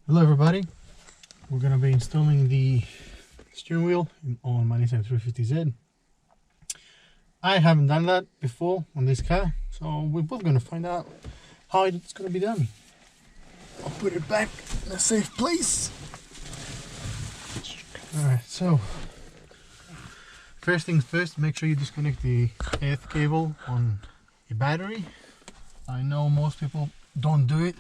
Hello everybody, we're going to be installing the steering wheel on my Nissan 350Z. I haven't done that before on this car, so we're both going to find out how it's going to be done. I'll put it back in a safe place. Alright, so first things first, make sure you disconnect the earth cable on your battery. I know most people don't do it,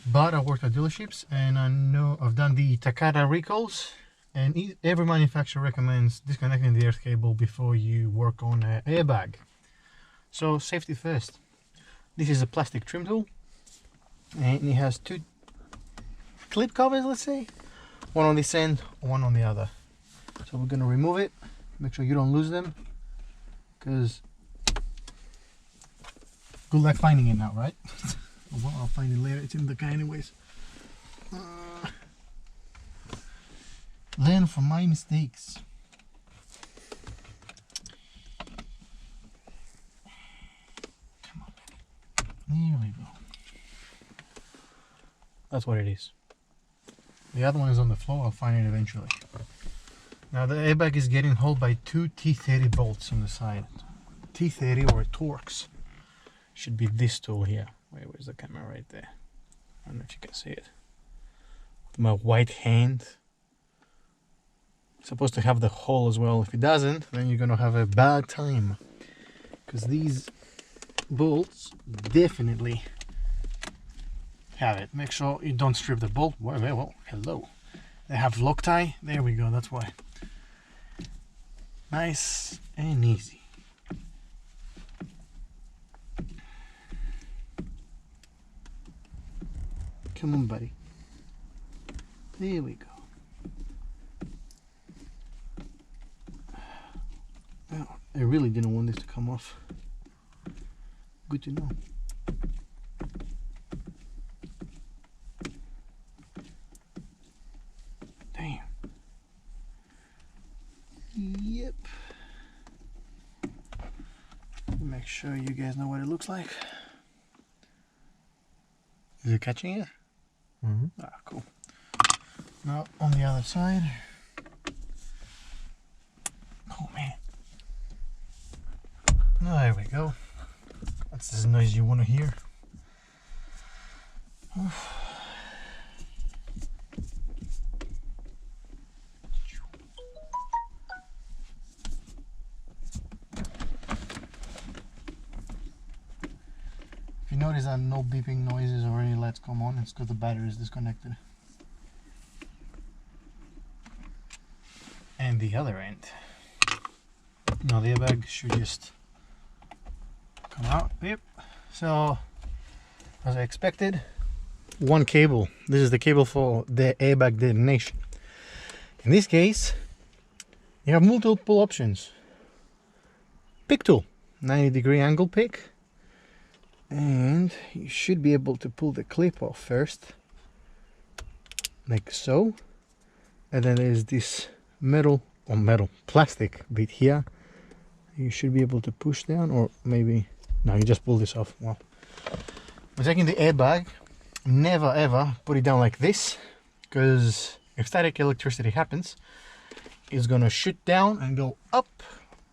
but I work at dealerships and I know I've done the Takata recalls, and every manufacturer recommends disconnecting the earth cable before you work on an airbag. So safety first. This is a plastic trim tool and it has two clip covers, let's say, one on this end, one on the other. So we're going to remove it, make sure you don't lose them, because good luck finding it now, right? Well, I'll find it later, it's in the car anyways. Learn from my mistakes. Come on, baby. There we go. That's what it is. The other one is on the floor, I'll find it eventually. Now the airbag is getting held by two T30 bolts on the side. T30 or Torx. Should be this tool here. Where's the camera? Right there. I don't know if you can see it. With my white hand. It's supposed to have the hole as well. If it doesn't, then you're gonna have a bad time. Because these bolts definitely have it. Make sure you don't strip the bolt. Well, hello. They have Loctite. There we go, that's why. Nice and easy. Come on, buddy. There we go. Well, I really didn't want this to come off. Good to know. Damn. Yep. Make sure you guys know what it looks like. Is it catching it? Mm-hmm. Ah, cool. Now on the other side. Oh man. Oh, there we go. That's the noise you want to hear. Oof. If you notice that no beeping noises or any lights come on, it's because the battery is disconnected. And the other end. Now the airbag should just come out. Yep. So, as I expected, one cable. This is the cable for the airbag detonation. In this case, you have multiple options. Pick tool, 90-degree angle pick. And you should be able to pull the clip off first, like so. And then there's this plastic bit here. You should be able to push down, or maybe no, you just pull this off. Well, when taking the airbag, never ever put it down like this, because if static electricity happens, it's gonna shoot down and go up,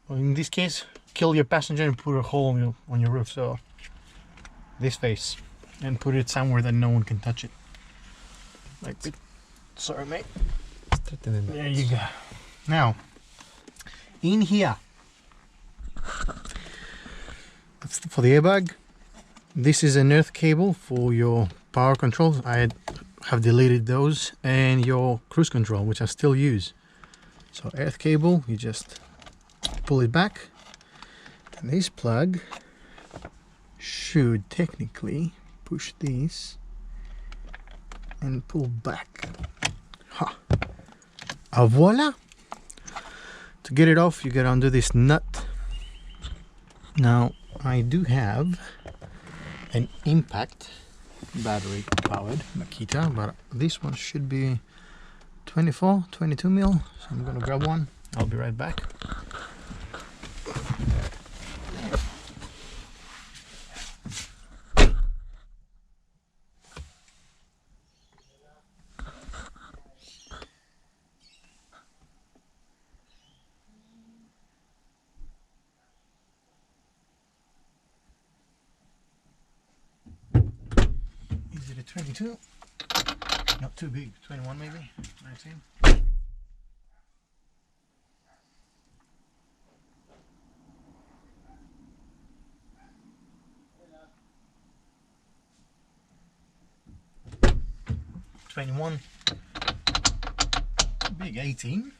or in this case kill your passenger and put a hole on your roof. So this face, and put it somewhere that no one can touch it, like this. Sorry mate, there you go. Now in here, that's for the airbag. This is an earth cable for your power controls. I have deleted those, and your cruise control, which I still use. So earth cable, you just pull it back, and this plug should technically push this and pull back. Ha! Voila! To get it off, you gotta undo this nut. Now I do have an impact battery powered Makita, but this one should be 22 mil, so I'm gonna grab one. I'll be right back. it a 22? Not too big. 21 maybe? 19? $21. Big 18.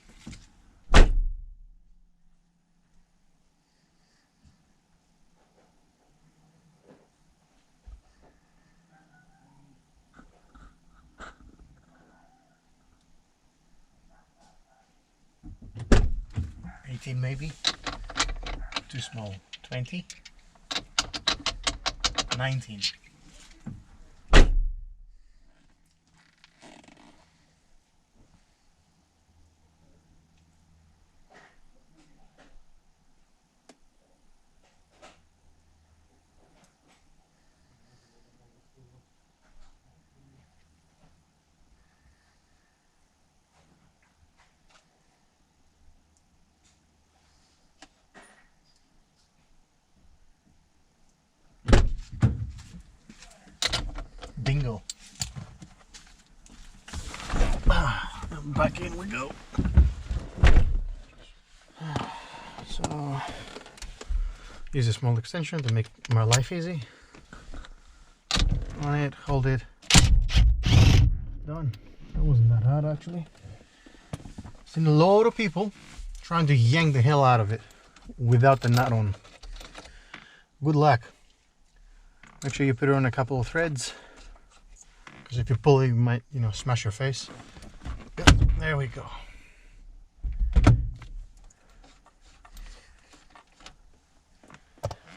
Maybe too small. 20, 19. Bingo. Back in we go. So use a small extension to make my life easy. On it, hold it. Done. That wasn't that hard actually. Seen a lot of people trying to yank the hell out of it without the nut on. Good luck. Make sure you put it on a couple of threads, because if you pull it, you might, smash your face. Yep, there we go.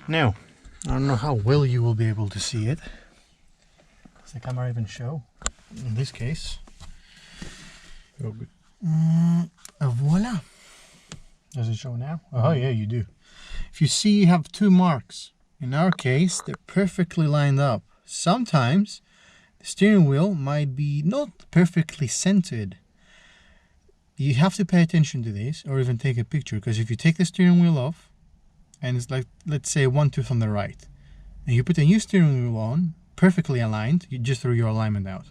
Now, I don't know how well you will be able to see it. Does the camera even show? In this case. Voila. Does it show now? Oh yeah, you do. If you see, you have two marks. In our case, they're perfectly lined up. Sometimes the steering wheel might be not perfectly centered. You have to pay attention to this, or even take a picture, because if you take the steering wheel off and it's like, let's say, one tooth on the right, and you put a new steering wheel on, perfectly aligned, you just throw your alignment out.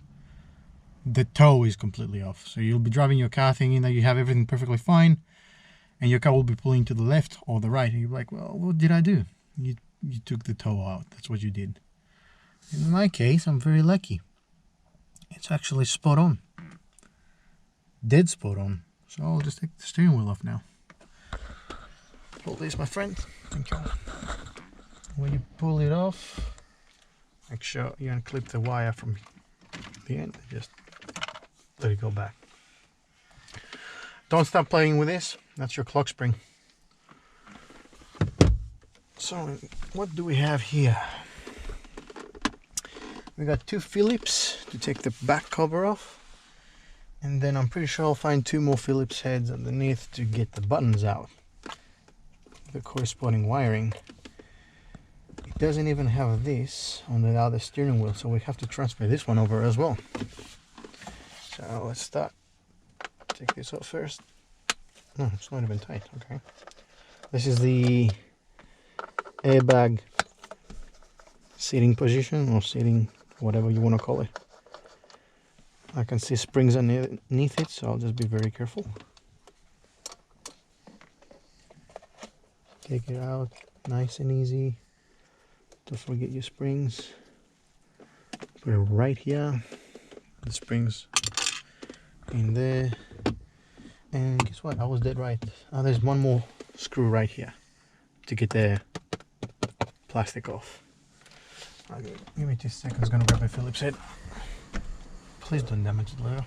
The toe is completely off, so you'll be driving your car thinking that you have everything perfectly fine, and your car will be pulling to the left or the right, and you're like, well, what did I do? You took the toe out. That's what you did. In my case, I'm very lucky. It's actually spot on. Dead spot on. So I'll just take the steering wheel off now. Hold this, my friend. Thank you. When you pull it off, make sure you unclip the wire from the end. Just let it go back. Don't stop playing with this. That's your clock spring. So what do we have here? We got two Phillips to take the back cover off, and then I'm pretty sure I'll find two more Phillips heads underneath to get the buttons out, the corresponding wiring. It doesn't even have this on the other steering wheel, so we have to transfer this one over as well. So let's start. Take this off first. No, it's not even tight. Okay, this is the airbag seating position, or seating, whatever you want to call it. I can see springs underneath it, so I'll just be very careful. Take it out nice and easy. Don't forget your springs. Put it right here. The springs in there. And guess what? I was dead right. Oh, there's one more screw right here to get the plastic off. Okay, give me 2 seconds. Gonna grab my Phillips head. Please don't damage it later.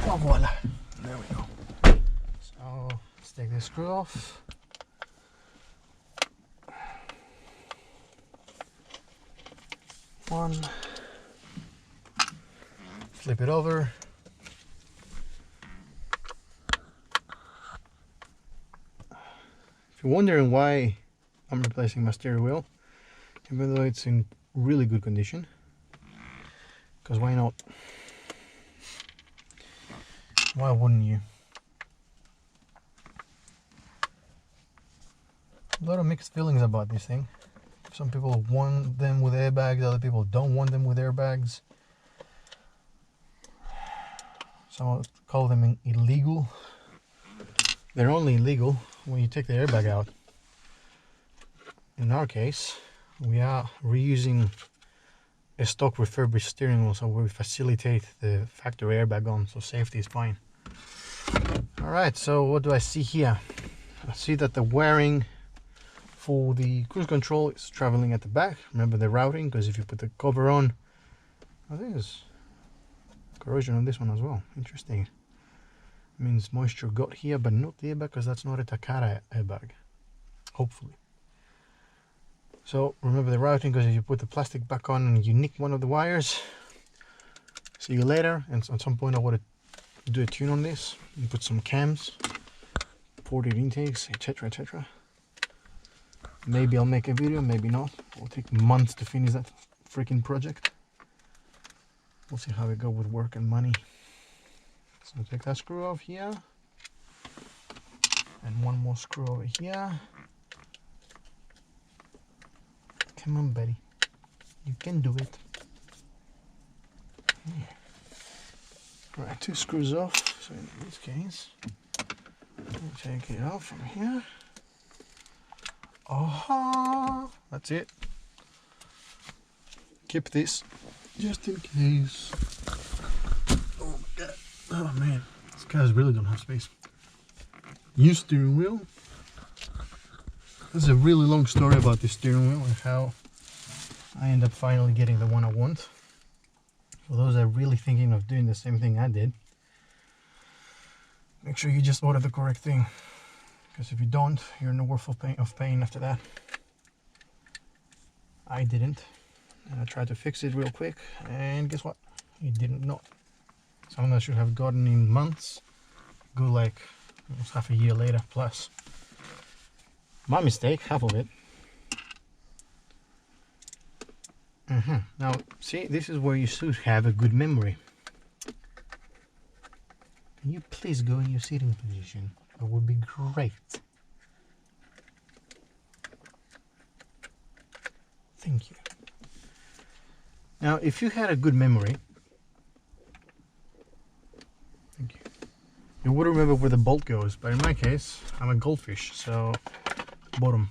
Oh, voila. There we go. So let's take this screw off. One. Flip it over. If you're wondering why I'm replacing my steering wheel, even though it's in really good condition, because why not? Why wouldn't you? A lot of mixed feelings about this thing. Some people want them with airbags, other people don't want them with airbags. Some call them illegal. They're only illegal when you take the airbag out. In our case, we are reusing a stock refurbished steering wheel, so we facilitate the factory airbag on, so safety is fine. Alright, so what do I see here? I see that the wiring for the cruise control is traveling at the back. Remember the routing, because if you put the cover on, I think there's corrosion on this one as well. Interesting. Means moisture got here, but not the airbag, because that's not a Takara airbag. Hopefully. So remember the routing, because if you put the plastic back on and you nick one of the wires, see you later. And at some point I want to do a tune on this and put some cams, ported intakes, etc, etc. Maybe I'll make a video, maybe not. It'll take months to finish that freaking project. We'll see how we go with work and money. So take that screw off here, and one more screw over here. Come on, buddy, you can do it. Right, 2 screws off. So in this case, we'll take it off from here. Aha! That's it. Keep this just in case. Oh my god. Oh man, this car's really don't have space. New steering wheel. This is a really long story about this steering wheel and how I end up finally getting the one I want. For those that are really thinking of doing the same thing I did, make sure you just order the correct thing. Because if you don't, you're in a world of pain after that. I didn't. And I tried to fix it real quick, and guess what? It didn't not. Something that I should have gotten in months, go like almost half a year later plus. My mistake, half of it. Now, see, this is where you should have a good memory. Can you please go in your seating position? That would be great. Thank you. Now, if you had a good memory, thank you, you would remember where the bolt goes. But in my case, I'm a goldfish, so bottom.